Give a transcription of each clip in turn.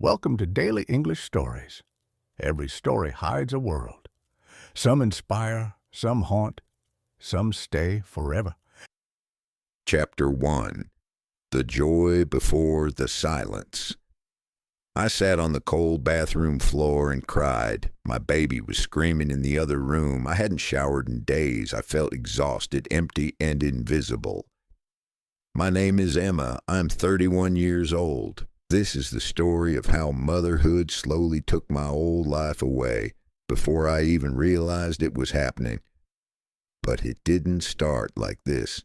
Welcome to Daily English Stories. Every story hides a world. Some inspire, some haunt, some stay forever. Chapter 1. The Joy Before the Silence. I sat on the cold bathroom floor and cried. My baby was screaming in the other room. I hadn't showered in days. I felt exhausted, empty, and invisible. My name is Emma. I'm 31 years old. This is the story of how motherhood slowly took my old life away before I even realized it was happening. But it didn't start like this.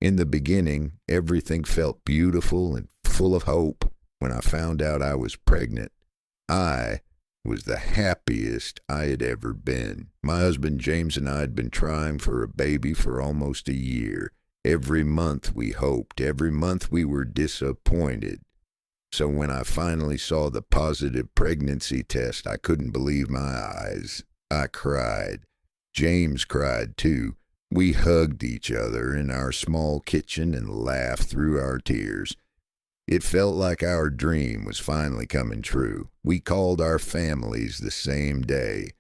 In the beginning, everything felt beautiful and full of hope. When I found out I was pregnant, I was the happiest I had ever been. My husband James and I had been trying for a baby for almost a year. Every month we hoped, every month we were disappointed. So when I finally saw the positive pregnancy test, I couldn't believe my eyes. I cried. James cried too. We hugged each other in our small kitchen and laughed through our tears. It felt like our dream was finally coming true. We called our families the same day.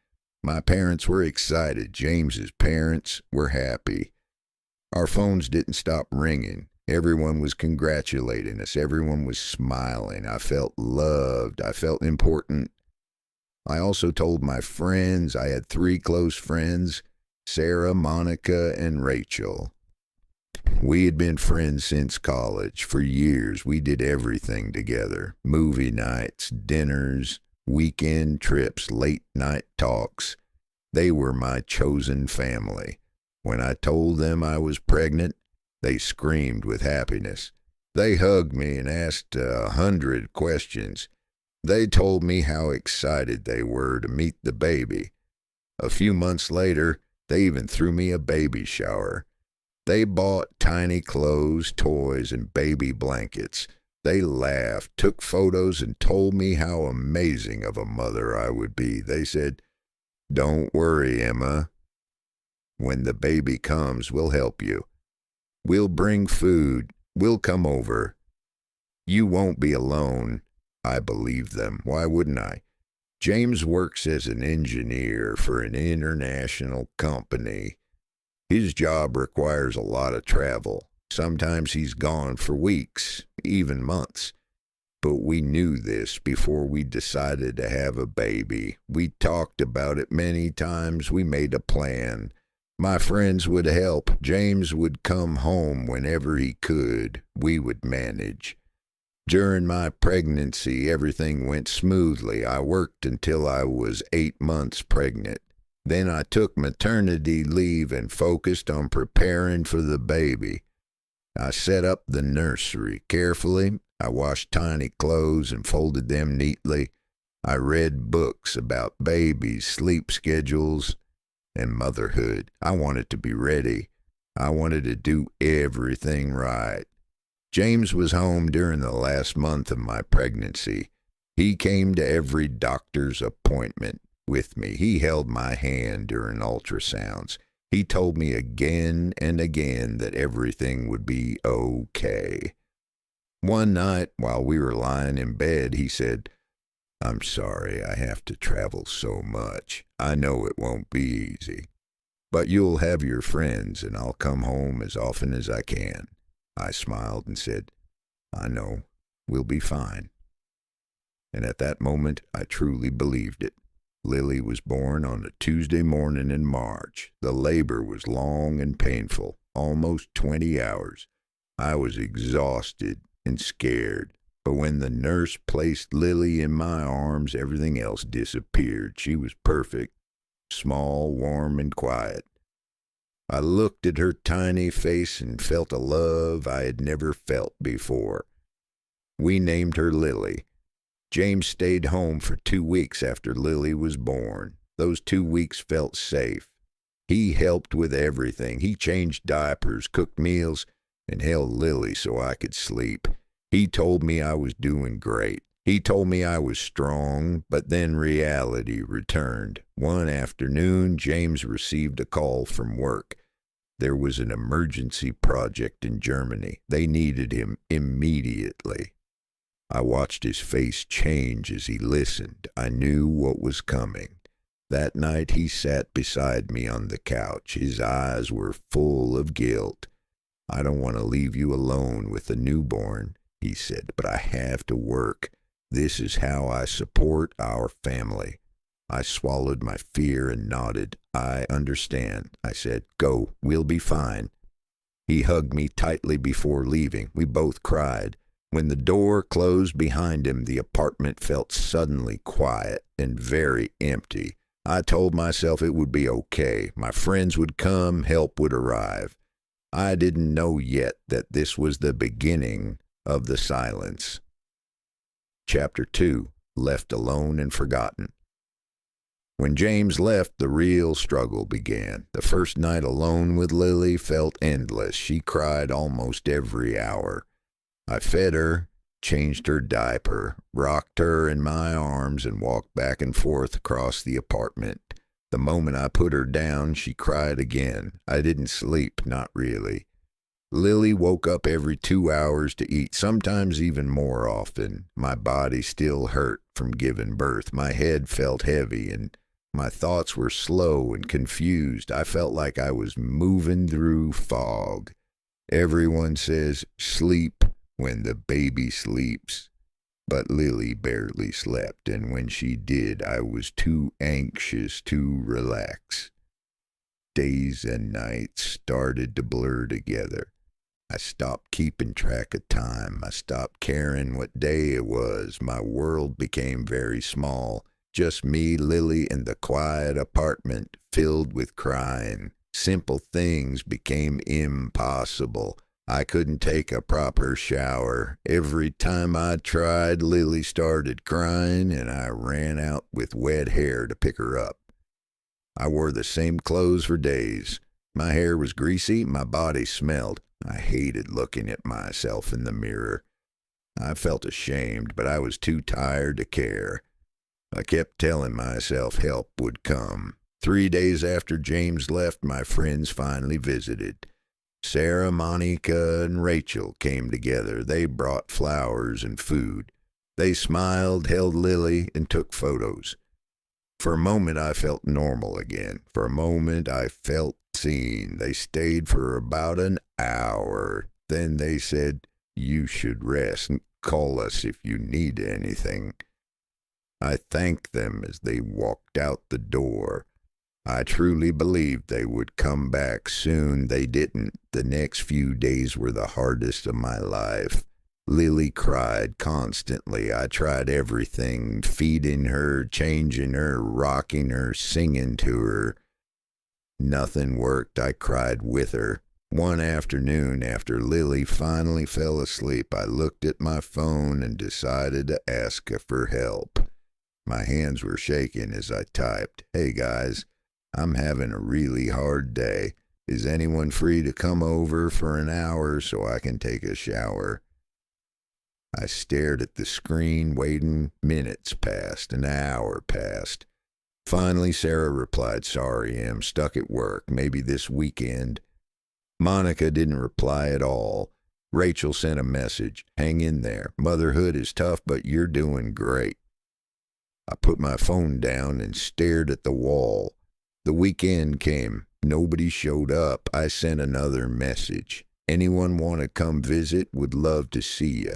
My parents were excited. James's parents were happy. Our phones didn't stop ringing. Everyone was congratulating us. Everyone was smiling. I felt loved. I felt important. I also told my friends. I had 3 close friends, Sarah, Monica, and Rachel. We had been friends since college. For years, we did everything together. Movie nights, dinners, weekend trips, late-night talks. They were my chosen family. When I told them I was pregnant, they screamed with happiness. They hugged me and asked 100 questions. They told me how excited they were to meet the baby. A few months later, they even threw me a baby shower. They bought tiny clothes, toys, and baby blankets. They laughed, took photos, and told me how amazing of a mother I would be. They said, "Don't worry, Emma. When the baby comes, we'll help you. We'll bring food. We'll come over. You won't be alone." I believed them. Why wouldn't I? James works as an engineer for an international company. His job requires a lot of travel. Sometimes he's gone for weeks, even months. But we knew this before we decided to have a baby. We talked about it many times. We made a plan. My friends would help. James would come home whenever he could. We would manage. During my pregnancy, everything went smoothly. I worked until I was 8 months pregnant. Then I took maternity leave and focused on preparing for the baby. I set up the nursery carefully. I washed tiny clothes and folded them neatly. I read books about babies, sleep schedules, and motherhood. I wanted to be ready. I wanted to do everything right. James was home during the last month of my pregnancy. He came to every doctor's appointment with me. He held my hand during ultrasounds. He told me again and again that everything would be okay. One night, while we were lying in bed, he said, "I'm sorry I have to travel so much. I know it won't be easy. But you'll have your friends, and I'll come home as often as I can." I smiled and said, "I know. We'll be fine." And at that moment, I truly believed it. Lily was born on a Tuesday morning in March. The labor was long and painful, almost 20 hours. I was exhausted and scared. But when the nurse placed Lily in my arms, everything else disappeared. She was perfect, small, warm, and quiet. I looked at her tiny face and felt a love I had never felt before. We named her Lily. James stayed home for 2 weeks after Lily was born. Those 2 weeks felt safe. He helped with everything. He changed diapers, cooked meals, and held Lily so I could sleep. He told me I was doing great. He told me I was strong, but then reality returned. One afternoon, James received a call from work. There was an emergency project in Germany. They needed him immediately. I watched his face change as he listened. I knew what was coming. That night he sat beside me on the couch. His eyes were full of guilt. "I don't want to leave you alone with the newborn," he said, "but I have to work. This is how I support our family." I swallowed my fear and nodded. "I understand," I said. "Go, we'll be fine." He hugged me tightly before leaving. We both cried. When the door closed behind him, the apartment felt suddenly quiet and very empty. I told myself it would be okay. My friends would come, help would arrive. I didn't know yet that this was the beginning of the silence. Chapter 2, Left Alone and Forgotten. When James left, the real struggle began. The first night alone with Lily felt endless. She cried almost every hour. I fed her, changed her diaper, rocked her in my arms, and walked back and forth across the apartment. The moment I put her down, she cried again. I didn't sleep, not really. Lily woke up every 2 hours to eat, sometimes even more often. My body still hurt from giving birth. My head felt heavy, and my thoughts were slow and confused. I felt like I was moving through fog. Everyone says, sleep when the baby sleeps. But Lily barely slept, and when she did, I was too anxious to relax. Days and nights started to blur together. I stopped keeping track of time. I stopped caring what day it was. My world became very small. Just me, Lily, and the quiet apartment filled with crying. Simple things became impossible. I couldn't take a proper shower. Every time I tried, Lily started crying, and I ran out with wet hair to pick her up. I wore the same clothes for days. My hair was greasy, my body smelled. I hated looking at myself in the mirror. I felt ashamed, but I was too tired to care. I kept telling myself help would come. 3 days after James left, my friends finally visited. Sarah, Monica, and Rachel came together. They brought flowers and food. They smiled, held Lily, and took photos. For a moment, I felt normal again. For a moment, I felt seen. They stayed for about an hour. Then they said, "You should rest and call us if you need anything." I thanked them as they walked out the door. I truly believed they would come back soon. They didn't. The next few days were the hardest of my life. Lily cried constantly. I tried everything, feeding her, changing her, rocking her, singing to her. Nothing worked. I cried with her. One afternoon, after Lily finally fell asleep, I looked at my phone and decided to ask her for help. My hands were shaking as I typed, "Hey guys, I'm having a really hard day. Is anyone free to come over for an hour so I can take a shower?" I stared at the screen, waiting. Minutes passed. An hour passed. Finally, Sarah replied, "Sorry, I'm stuck at work. Maybe this weekend." Monica didn't reply at all. Rachel sent a message. "Hang in there. Motherhood is tough, but you're doing great." I put my phone down and stared at the wall. The weekend came. Nobody showed up. I sent another message. "Anyone want to come visit? Would love to see you."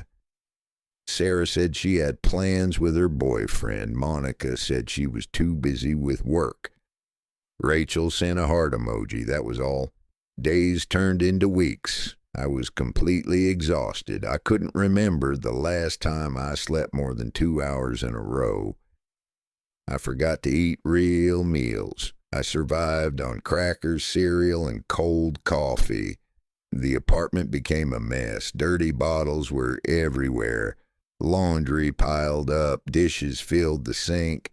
Sarah said she had plans with her boyfriend. Monica said she was too busy with work. Rachel sent a heart emoji. That was all. Days turned into weeks. I was completely exhausted. I couldn't remember the last time I slept more than 2 hours in a row. I forgot to eat real meals. I survived on crackers, cereal, and cold coffee. The apartment became a mess. Dirty bottles were everywhere. Laundry piled up. Dishes filled the sink.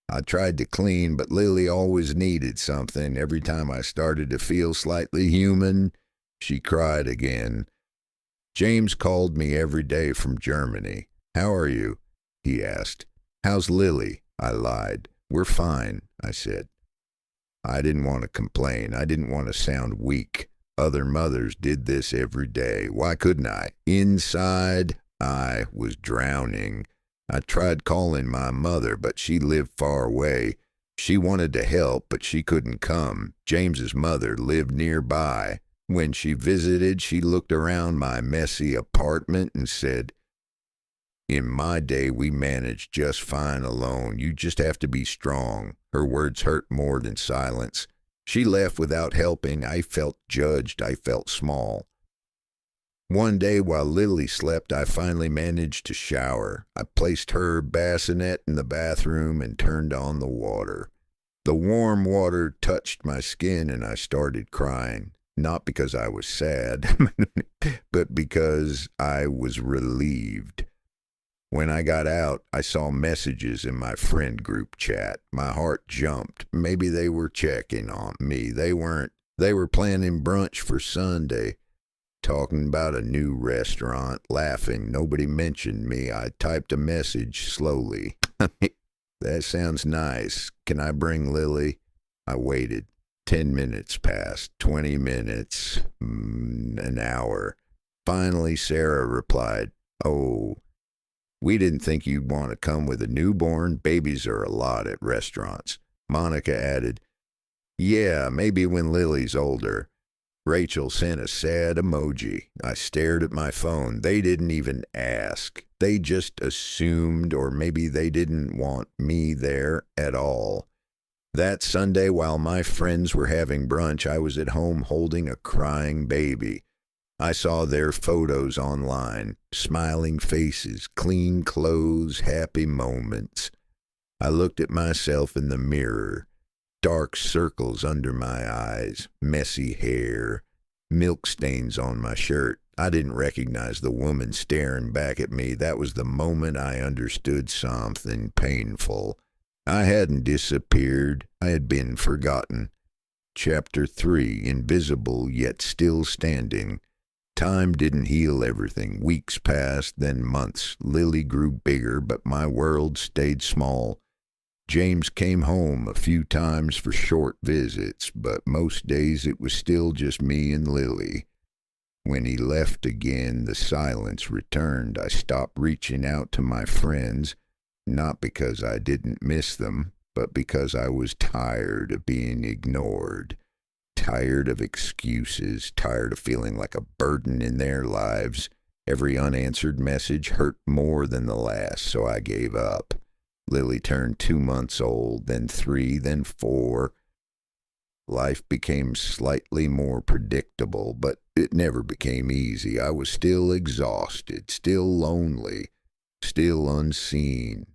I tried to clean, but Lily always needed something. Every time I started to feel slightly human, she cried again. James called me every day from Germany. "How are you?" he asked. "How's Lily?" I lied. "We're fine," I said. I didn't want to complain. I didn't want to sound weak. Other mothers did this every day. Why couldn't I? Inside, I was drowning. I tried calling my mother, but she lived far away. She wanted to help, but she couldn't come. James's mother lived nearby. When she visited, she looked around my messy apartment and said, "In my day, we managed just fine alone. You just have to be strong." Her words hurt more than silence. She left without helping. I felt judged. I felt small. One day while Lily slept, I finally managed to shower. I placed her bassinet in the bathroom and turned on the water. The warm water touched my skin and I started crying. Not because I was sad, but because I was relieved. When I got out, I saw messages in my friend group chat. My heart jumped. Maybe they were checking on me. They weren't. They were planning brunch for Sunday, talking about a new restaurant, laughing. Nobody mentioned me. I typed a message slowly. "That sounds nice. Can I bring Lily?" I waited. 10 minutes passed, 20 minutes, an hour. Finally, Sarah replied, "Oh, we didn't think you'd want to come with a newborn. Babies are a lot at restaurants." Monica added, "Yeah, maybe when Lily's older." Rachel sent a sad emoji. I stared at my phone. They didn't even ask. They just assumed, or maybe they didn't want me there at all. That Sunday, while my friends were having brunch, I was at home holding a crying baby. I saw their photos online, smiling faces, clean clothes, happy moments. I looked at myself in the mirror. Dark circles under my eyes, messy hair, milk stains on my shirt. I didn't recognize the woman staring back at me. That was the moment I understood something painful. I hadn't disappeared. I had been forgotten. Chapter 3, invisible yet still standing. Time didn't heal everything. Weeks passed, then months. Lily grew bigger, but my world stayed small. James came home a few times for short visits, but most days it was still just me and Lily. When he left again, the silence returned. I stopped reaching out to my friends, not because I didn't miss them, but because I was tired of being ignored, tired of excuses, tired of feeling like a burden in their lives. Every unanswered message hurt more than the last, so I gave up. Lily turned 2 months old, then 3, then 4. Life became slightly more predictable, but it never became easy. I was still exhausted, still lonely, still unseen.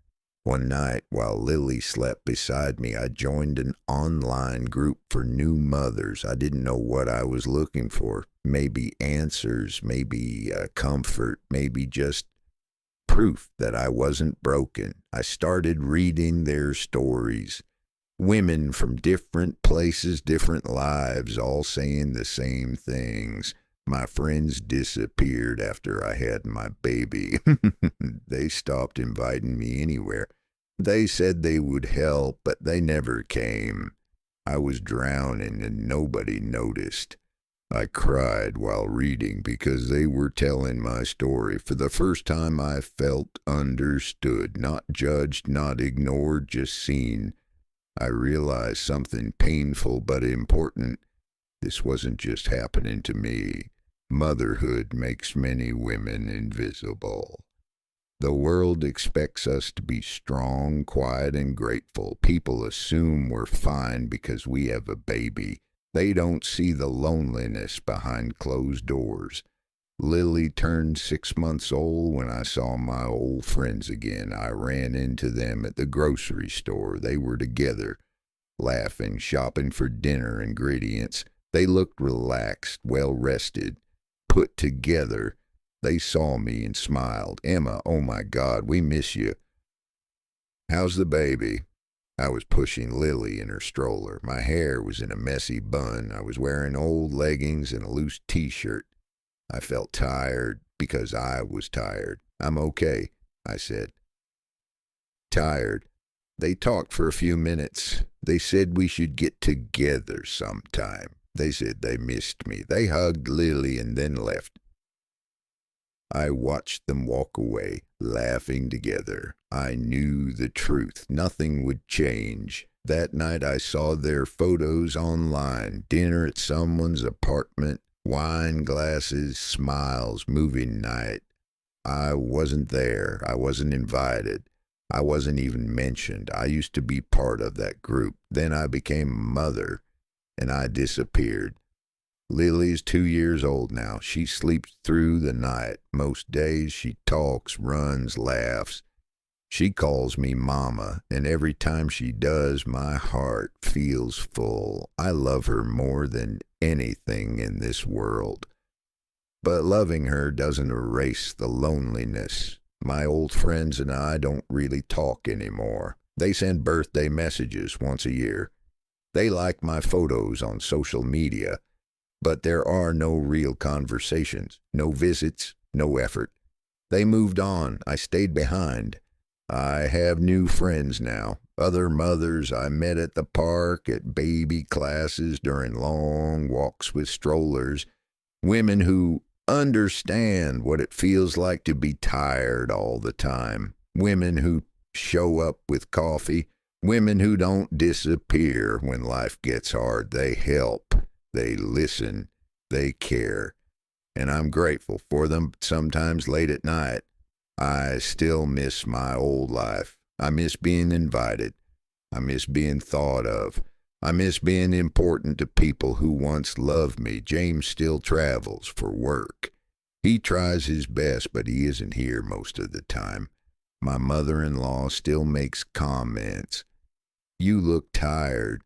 One night, while Lily slept beside me, I joined an online group for new mothers. I didn't know what I was looking for. Maybe answers, maybe comfort, maybe just proof that I wasn't broken. I started reading their stories. Women from different places, different lives, all saying the same things. My friends disappeared after I had my baby. They stopped inviting me anywhere. They said they would help, but they never came. I was drowning and nobody noticed. I cried while reading because they were telling my story. For the first time, I felt understood, not judged, not ignored, just seen. I realized something painful but important. This wasn't just happening to me. Motherhood makes many women invisible. The world expects us to be strong, quiet, and grateful. People assume we're fine because we have a baby. They don't see the loneliness behind closed doors. Lily turned 6 months old when I saw my old friends again. I ran into them at the grocery store. They were together, laughing, shopping for dinner ingredients. They looked relaxed, well-rested, put together. They saw me and smiled. "Emma, oh my God, we miss you. How's the baby?" I was pushing Lily in her stroller. My hair was in a messy bun. I was wearing old leggings and a loose t-shirt. I felt tired because I was tired. "I'm okay," I said. "Tired." They talked for a few minutes. They said we should get together sometime. They said they missed me. They hugged Lily and then left. I watched them walk away, laughing together. I knew the truth. Nothing would change. That night I saw their photos online, dinner at someone's apartment, wine glasses, smiles, movie night. I wasn't there. I wasn't invited. I wasn't even mentioned. I used to be part of that group. Then I became a mother, and I disappeared. Lily's 2 years old now. She sleeps through the night. Most days she talks, runs, laughs. She calls me Mama, and every time she does, my heart feels full. I love her more than anything in this world. But loving her doesn't erase the loneliness. My old friends and I don't really talk anymore. They send birthday messages once a year. They like my photos on social media. But there are no real conversations, no visits, no effort. They moved on. I stayed behind. I have new friends now, other mothers I met at the park, at baby classes, during long walks with strollers, women who understand what it feels like to be tired all the time, women who show up with coffee, women who don't disappear when life gets hard. They help. They listen, they care, and I'm grateful for them. Sometimes late at night, I still miss my old life. I miss being invited. I miss being thought of. I miss being important to people who once loved me. James still travels for work. He tries his best, but he isn't here most of the time. My mother-in-law still makes comments. "You look tired.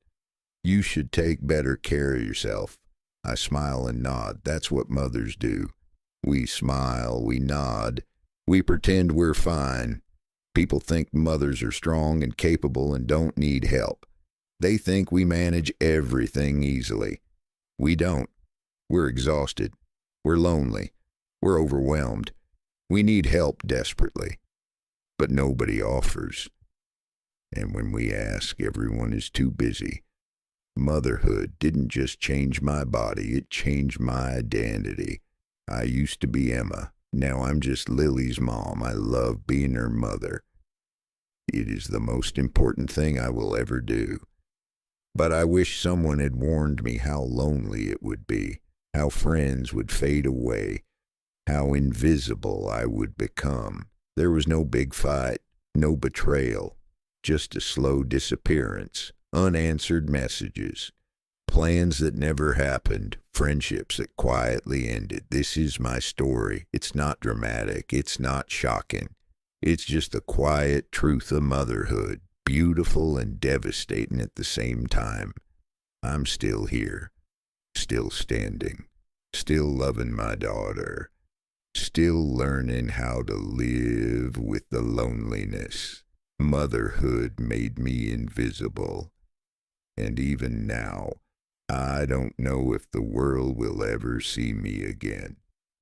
You should take better care of yourself." I smile and nod. That's what mothers do. We smile, we nod, we pretend we're fine. People think mothers are strong and capable and don't need help. They think we manage everything easily. We don't. We're exhausted. We're lonely. We're overwhelmed. We need help desperately. But nobody offers. And when we ask, everyone is too busy. Motherhood didn't just change my body, it changed my identity. I used to be Emma. Now I'm just Lily's mom. I love being her mother. It is the most important thing I will ever do. But I wish someone had warned me how lonely it would be, how friends would fade away, how invisible I would become. There was no big fight, no betrayal, just a slow disappearance. Unanswered messages, plans that never happened, friendships that quietly ended. This is my story. It's not dramatic. It's not shocking. It's just the quiet truth of motherhood, beautiful and devastating at the same time. I'm still here, still standing, still loving my daughter, still learning how to live with the loneliness. Motherhood made me invisible. And even now, I don't know if the world will ever see me again.